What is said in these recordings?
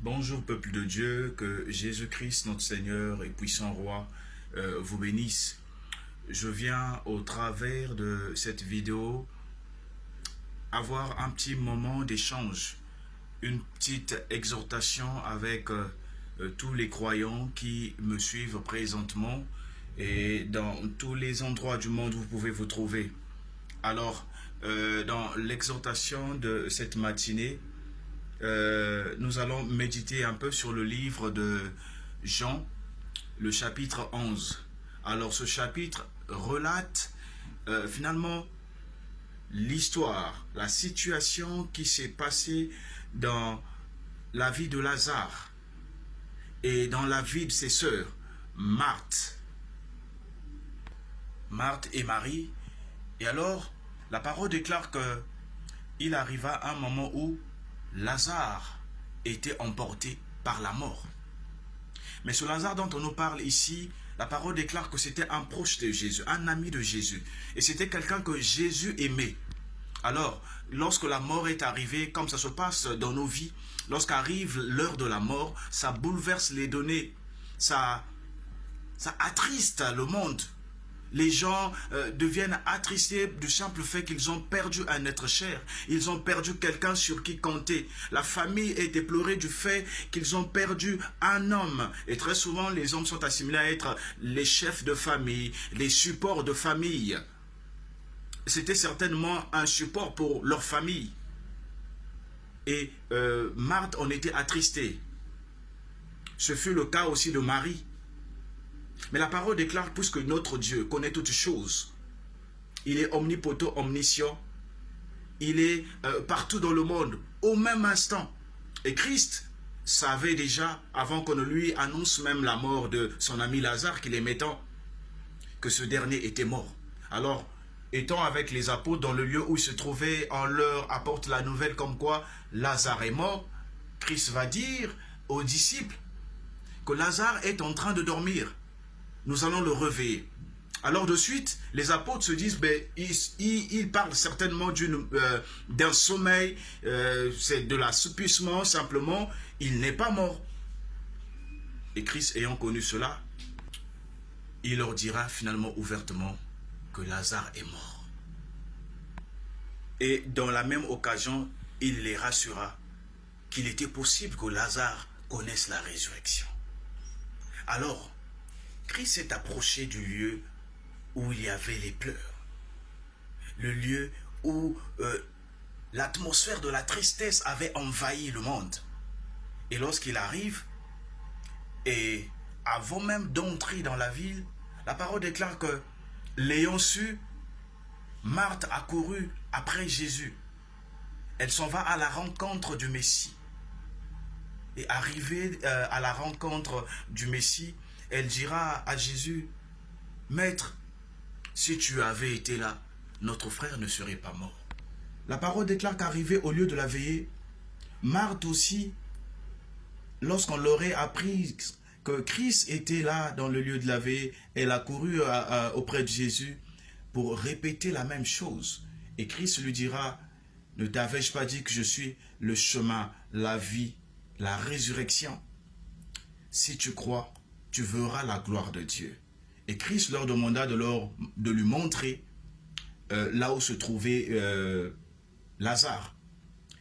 Bonjour peuple de Dieu, que Jésus-Christ, notre Seigneur et puissant Roi, vous bénisse. Je viens au travers de cette vidéo avoir un petit moment d'échange, une petite exhortation avec tous les croyants qui me suivent présentement et dans tous les endroits du monde où vous pouvez vous trouver. Alors, dans l'exhortation de cette matinée, nous allons méditer un peu sur le livre de Jean, le chapitre 11. Alors ce chapitre relate finalement l'histoire, la situation qui s'est passée dans la vie de Lazare et dans la vie de ses sœurs, Marthe et Marie. Et alors, la parole déclare que il arriva un moment où Lazare était emporté par la mort. Mais ce Lazare dont on nous parle ici, la parole déclare que c'était un proche de Jésus, un ami de Jésus. Et c'était quelqu'un que Jésus aimait. Alors, lorsque la mort est arrivée, comme ça se passe dans nos vies, lorsqu'arrive l'heure de la mort, ça bouleverse les données, ça attriste le monde. Les gens deviennent attristés du simple fait qu'ils ont perdu un être cher. Ils ont perdu quelqu'un sur qui compter. La famille est déplorée du fait qu'ils ont perdu un homme. Et très souvent, les hommes sont assimilés à être les chefs de famille, les supports de famille. C'était certainement un support pour leur famille. Et Marthe en était attristée. Ce fut le cas aussi de Marie. Mais la parole déclare, puisque notre Dieu connaît toutes choses, il est omnipotent, omniscient, il est partout dans le monde, au même instant. Et Christ savait déjà, avant qu'on ne lui annonce même la mort de son ami Lazare qu'il aimait tant, que ce dernier était mort. Alors, étant avec les apôtres dans le lieu où ils se trouvaient, on leur apporte la nouvelle comme quoi Lazare est mort. Christ va dire aux disciples que Lazare est en train de dormir. Nous allons le réveiller. Alors de suite, les apôtres se disent, ben, ils parlent certainement d'un sommeil, c'est de l'assouplissement, simplement, il n'est pas mort. Et Christ ayant connu cela, il leur dira finalement ouvertement que Lazare est mort. Et dans la même occasion, il les rassura qu'il était possible que Lazare connaisse la résurrection. Alors, Christ s'est approché du lieu où il y avait les pleurs. Le lieu où l'atmosphère de la tristesse avait envahi le monde. Et lorsqu'il arrive, et avant même d'entrer dans la ville, la parole déclare que, l'ayant su, Marthe a couru après Jésus. Elle s'en va à la rencontre du Messie. Et arrivée à la rencontre du Messie, elle dira à Jésus, « Maître, si tu avais été là, notre frère ne serait pas mort. » La parole déclare qu'arrivée au lieu de la veillée, Marthe aussi, lorsqu'on l'aurait appris que Christ était là dans le lieu de la veillée, elle a couru auprès de Jésus pour répéter la même chose. Et Christ lui dira, « Ne t'avais-je pas dit que je suis le chemin, la vie, la résurrection? Si tu crois, tu verras la gloire de Dieu. » Et Christ leur demanda de lui montrer là où se trouvait Lazare.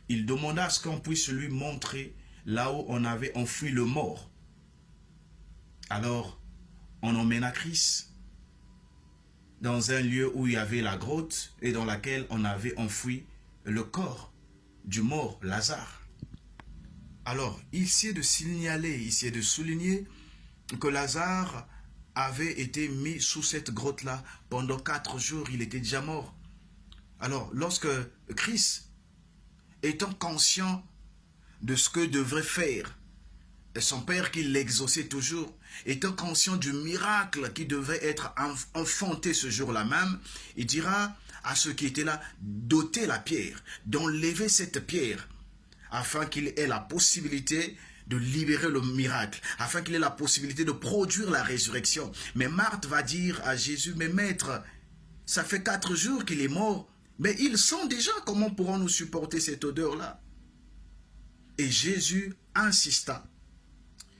Il demanda à ce qu'on puisse lui montrer là où on avait enfoui le mort. Alors, on emmena Christ dans un lieu où il y avait la grotte et dans laquelle on avait enfoui le corps du mort, Lazare. Alors, ici est de signaler, ici est de souligner que Lazare avait été mis sous cette grotte-là pendant 4 jours, il était déjà mort. Alors, lorsque Christ, étant conscient de ce que devrait faire son Père qui l'exauçait toujours, étant conscient du miracle qui devait être enfanté ce jour-là même, il dira à ceux qui étaient là d'ôter la pierre, d'enlever cette pierre, afin qu'il ait la possibilité de libérer le miracle, afin qu'il ait la possibilité de produire la résurrection. Mais Marthe va dire à Jésus, « Mais maître, ça fait 4 jours qu'il est mort, mais ils sont déjà, comment pourrons-nous supporter cette odeur-là » Et Jésus insista.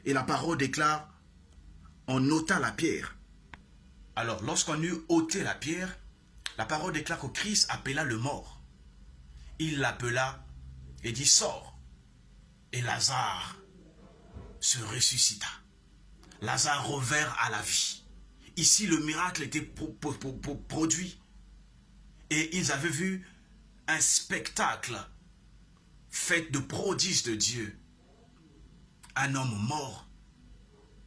Et la parole déclare, on ôta la pierre. Alors, lorsqu'on eut ôté la pierre, la parole déclare que Christ appela le mort. Il l'appela et dit, sors. Et Lazare se ressuscita. Lazare revint à la vie. Ici, le miracle était produit. Et ils avaient vu un spectacle fait de prodiges de Dieu. Un homme mort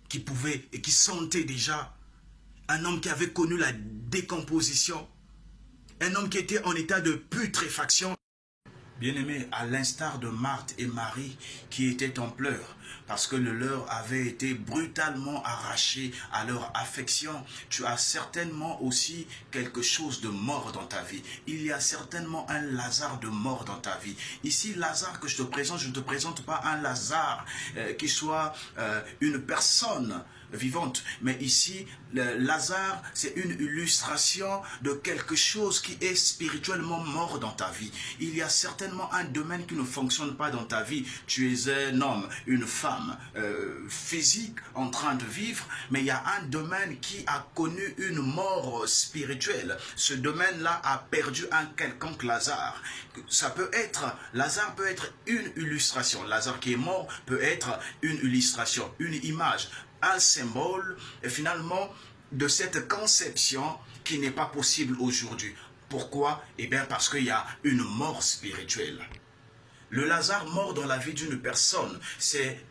qui pouvait et qui sentait déjà, un homme qui avait connu la décomposition, un homme qui était en état de putréfaction. Bien-aimé, à l'instar de Marthe et Marie qui étaient en pleurs parce que le leur avait été brutalement arraché à leur affection, tu as certainement aussi quelque chose de mort dans ta vie. Il y a certainement un Lazare de mort dans ta vie. Ici, Lazare que je te présente, je ne te présente pas un Lazare qui soit une personne vivante. Mais ici, Lazare, c'est une illustration de quelque chose qui est spirituellement mort dans ta vie. Il y a certainement un domaine qui ne fonctionne pas dans ta vie. Tu es un homme, une femme physique en train de vivre, mais il y a un domaine qui a connu une mort spirituelle. Ce domaine-là a perdu un quelconque Lazare. Ça peut être, Lazare peut être une illustration. Lazare qui est mort peut être une illustration, une image, un symbole, et finalement, de cette conception qui n'est pas possible aujourd'hui. Pourquoi? Eh bien, parce qu'il y a une mort spirituelle. Le Lazare mort dans la vie d'une personne, c'est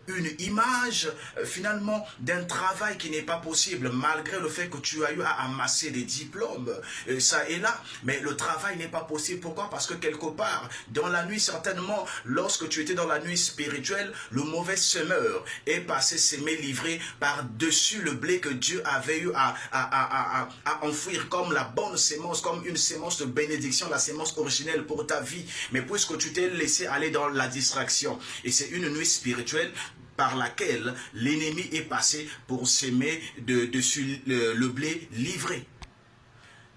une image finalement d'un travail qui n'est pas possible malgré le fait que tu as eu à amasser des diplômes, ça et là, mais le travail n'est pas possible. Pourquoi? Parce que quelque part, dans la nuit certainement, lorsque tu étais dans la nuit spirituelle, le mauvais semeur est passé s'aimer livrer par-dessus le blé que Dieu avait eu à enfouir comme la bonne sémence, comme une sémence de bénédiction, la sémence originelle pour ta vie. Mais puisque tu t'es laissé aller dans la distraction, et c'est une nuit spirituelle par laquelle l'ennemi est passé pour s'aimer dessus le blé livré.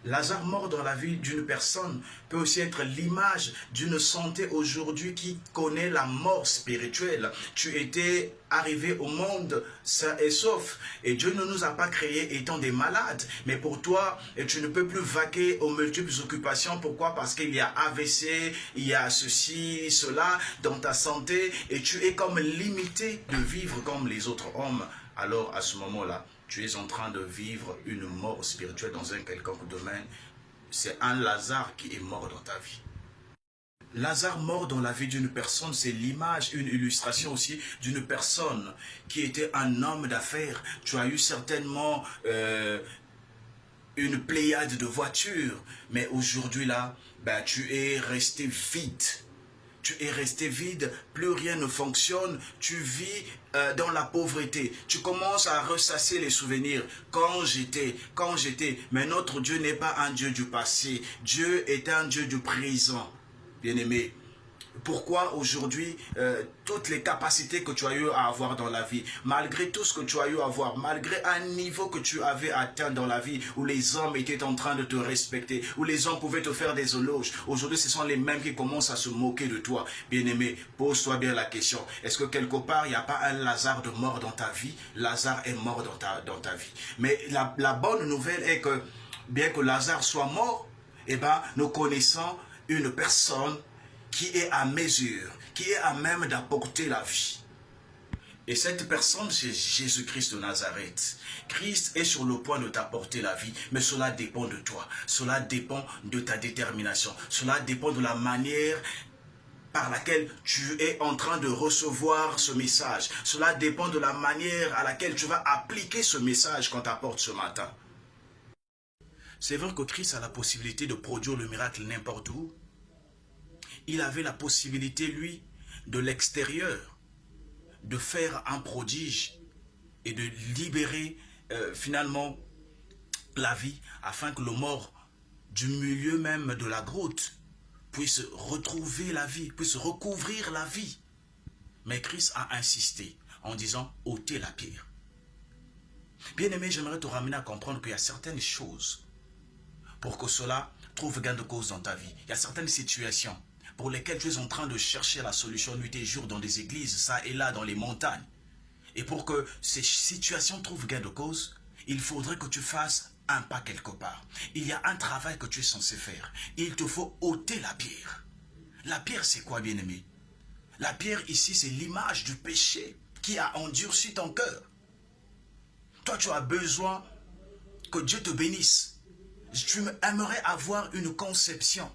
Lazare mort dans la vie d'une personne peut aussi être l'image d'une santé aujourd'hui qui connaît la mort spirituelle. Tu étais arrivé au monde sain et sauf et Dieu ne nous a pas créés étant des malades, mais pour toi tu ne peux plus vaquer aux multiples occupations. Pourquoi? Parce qu'il y a AVC, il y a ceci, cela dans ta santé et tu es comme limité de vivre comme les autres hommes. Alors à ce moment-là, tu es en train de vivre une mort spirituelle dans un quelconque domaine. C'est un Lazare qui est mort dans ta vie. Lazare mort dans la vie d'une personne, c'est l'image, une illustration aussi d'une personne qui était un homme d'affaires. Tu as eu certainement une pléiade de voitures, mais aujourd'hui là, tu es resté vide. Tu es resté vide, plus rien ne fonctionne, tu vis dans la pauvreté. Tu commences à ressasser les souvenirs. Quand j'étais, mais notre Dieu n'est pas un Dieu du passé. Dieu est un Dieu du présent, bien-aimé. Pourquoi aujourd'hui, toutes les capacités que tu as eu à avoir dans la vie, malgré tout ce que tu as eu à avoir, malgré un niveau que tu avais atteint dans la vie, où les hommes étaient en train de te respecter, où les hommes pouvaient te faire des éloges, aujourd'hui ce sont les mêmes qui commencent à se moquer de toi. Bien-aimé, pose-toi bien la question, est-ce que quelque part il n'y a pas un Lazare de mort dans ta vie? Lazare est mort dans ta vie. Mais la bonne nouvelle est que, bien que Lazare soit mort, eh ben, nous connaissons une personne qui est à mesure, qui est à même d'apporter la vie. Et cette personne, c'est Jésus-Christ de Nazareth. Christ est sur le point de t'apporter la vie, mais cela dépend de toi. Cela dépend de ta détermination. Cela dépend de la manière par laquelle tu es en train de recevoir ce message. Cela dépend de la manière à laquelle tu vas appliquer ce message qu'on t'apporte ce matin. C'est vrai que Christ a la possibilité de produire le miracle n'importe où. Il avait la possibilité, lui, de l'extérieur, de faire un prodige et de libérer finalement la vie afin que le mort du milieu même de la grotte puisse retrouver la vie, puisse recouvrir la vie. Mais Christ a insisté en disant « ôtez la pierre ». Bien-aimé, j'aimerais te ramener à comprendre qu'il y a certaines choses pour que cela trouve gain de cause dans ta vie. Il y a certaines situations pour lesquels tu es en train de chercher la solution nuit et jour dans des églises, ça et là, dans les montagnes. Et pour que ces situations trouvent gain de cause, il faudrait que tu fasses un pas quelque part. Il y a un travail que tu es censé faire. Il te faut ôter la pierre. La pierre, c'est quoi, bien-aimé? La pierre, ici, c'est l'image du péché qui a endurci ton cœur. Toi, tu as besoin que Dieu te bénisse. Tu aimerais avoir une conception,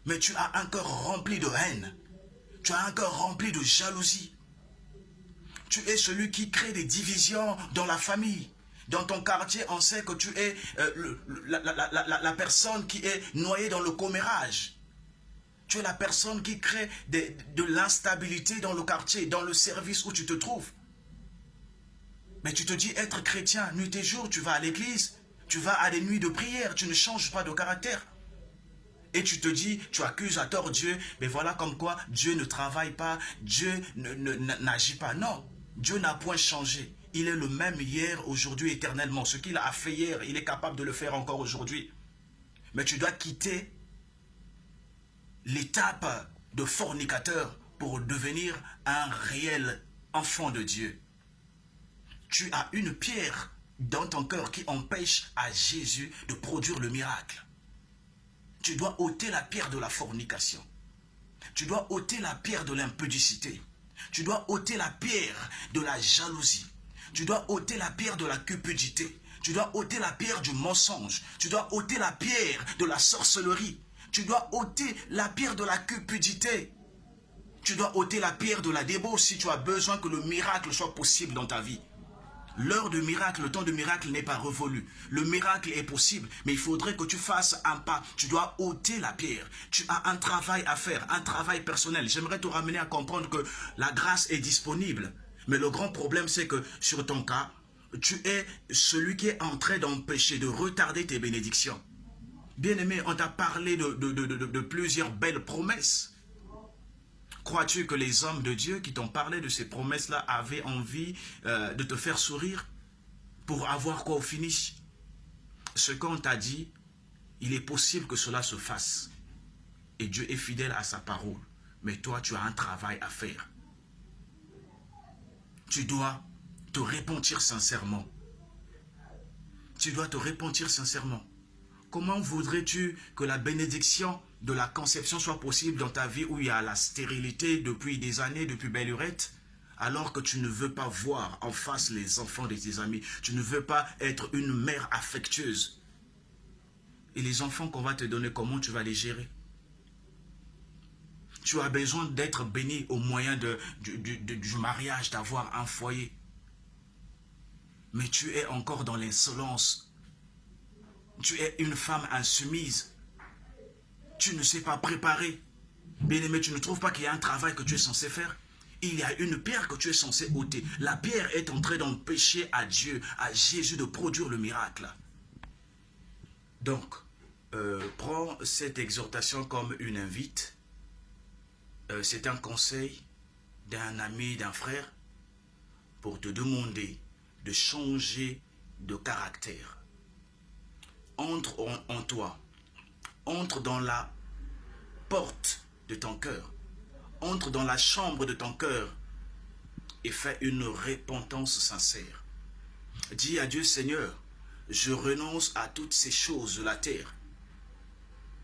mais tu as un cœur rempli de haine. Tu as un cœur rempli de jalousie. Tu es celui qui crée des divisions dans la famille. Dans ton quartier, on sait que tu es la personne qui est noyée dans le commérage. Tu es la personne qui crée de l'instabilité dans le quartier, dans le service où tu te trouves. Mais tu te dis être chrétien, nuit et jour, tu vas à l'église, tu vas à des nuits de prière, tu ne changes pas de caractère. Et tu te dis, tu accuses à tort Dieu, mais voilà comme quoi Dieu ne travaille pas, Dieu n'agit pas. Non, Dieu n'a point changé. Il est le même hier, aujourd'hui, éternellement. Ce qu'il a fait hier, il est capable de le faire encore aujourd'hui. Mais tu dois quitter l'étape de fornicateur pour devenir un réel enfant de Dieu. Tu as une pierre dans ton cœur qui empêche à Jésus de produire le miracle. Tu dois ôter la pierre de la fornication. Tu dois ôter la pierre de l'impudicité. Tu dois ôter la pierre de la jalousie. Tu dois ôter la pierre de la cupidité. Tu dois ôter la pierre du mensonge. Tu dois ôter la pierre de la sorcellerie. Tu dois ôter la pierre de la cupidité. Tu dois ôter la pierre de la débauche si tu as besoin que le miracle soit possible dans ta vie. L'heure de miracle, le temps de miracle n'est pas révolu. Le miracle est possible, mais il faudrait que tu fasses un pas. Tu dois ôter la pierre. Tu as un travail à faire, un travail personnel. J'aimerais te ramener à comprendre que la grâce est disponible. Mais le grand problème, c'est que sur ton cas, tu es celui qui est en train d'empêcher, de retarder tes bénédictions. Bien-aimé, on t'a parlé de plusieurs belles promesses. Crois-tu que les hommes de Dieu qui t'ont parlé de ces promesses-là avaient envie de te faire sourire pour avoir quoi au finish? Ce qu'on t'a dit, il est possible que cela se fasse. Et Dieu est fidèle à sa parole. Mais toi, tu as un travail à faire. Tu dois te repentir sincèrement. Tu dois te repentir sincèrement. Comment voudrais-tu que la bénédiction de la conception soit possible dans ta vie où il y a la stérilité depuis des années, depuis belle lurette, alors que tu ne veux pas voir en face les enfants de tes amis. Tu ne veux pas être une mère affectueuse. Et les enfants qu'on va te donner, comment tu vas les gérer? Tu as besoin d'être béni au moyen du mariage, d'avoir un foyer. Mais tu es encore dans l'insolence. Tu es une femme insoumise. Tu ne sais pas préparer. Bien-aimé, tu ne trouves pas qu'il y a un travail que tu es censé faire? Il y a une pierre que tu es censé ôter. La pierre est en train d'empêcher à Dieu, à Jésus de produire le miracle. Donc, prends cette exhortation comme une invite. C'est un conseil d'un ami, d'un frère, pour te demander de changer de caractère. Entre en toi, entre dans la porte de ton cœur, entre dans la chambre de ton cœur et fais une repentance sincère. Dis à Dieu, Seigneur, je renonce à toutes ces choses de la terre.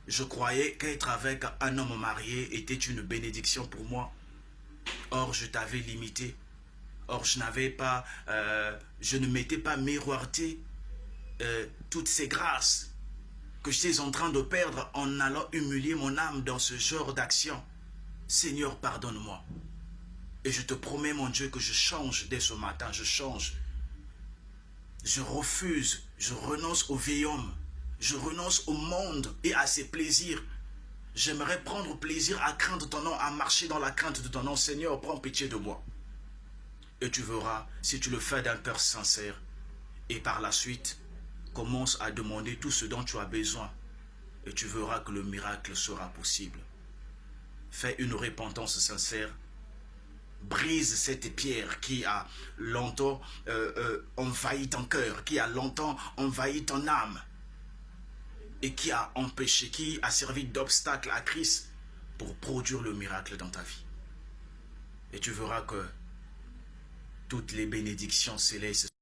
Je croyais qu'être avec un homme marié était une bénédiction pour moi. Or, je t'avais limité. Or, je ne m'étais pas miroité toutes ces grâces que j'étais en train de perdre en allant humilier mon âme dans ce genre d'action. Seigneur, pardonne-moi. Et je te promets, mon Dieu, que je change dès ce matin, je change. Je refuse, je renonce au vieil homme, je renonce au monde et à ses plaisirs. J'aimerais prendre plaisir à craindre ton nom, à marcher dans la crainte de ton nom. Seigneur, prends pitié de moi. Et tu verras, si tu le fais d'un cœur sincère, et par la suite, commence à demander tout ce dont tu as besoin et tu verras que le miracle sera possible. Fais une repentance sincère. Brise cette pierre qui a longtemps envahi ton cœur, qui a longtemps envahi ton âme et qui a empêché, qui a servi d'obstacle à Christ pour produire le miracle dans ta vie. Et tu verras que toutes les bénédictions célestes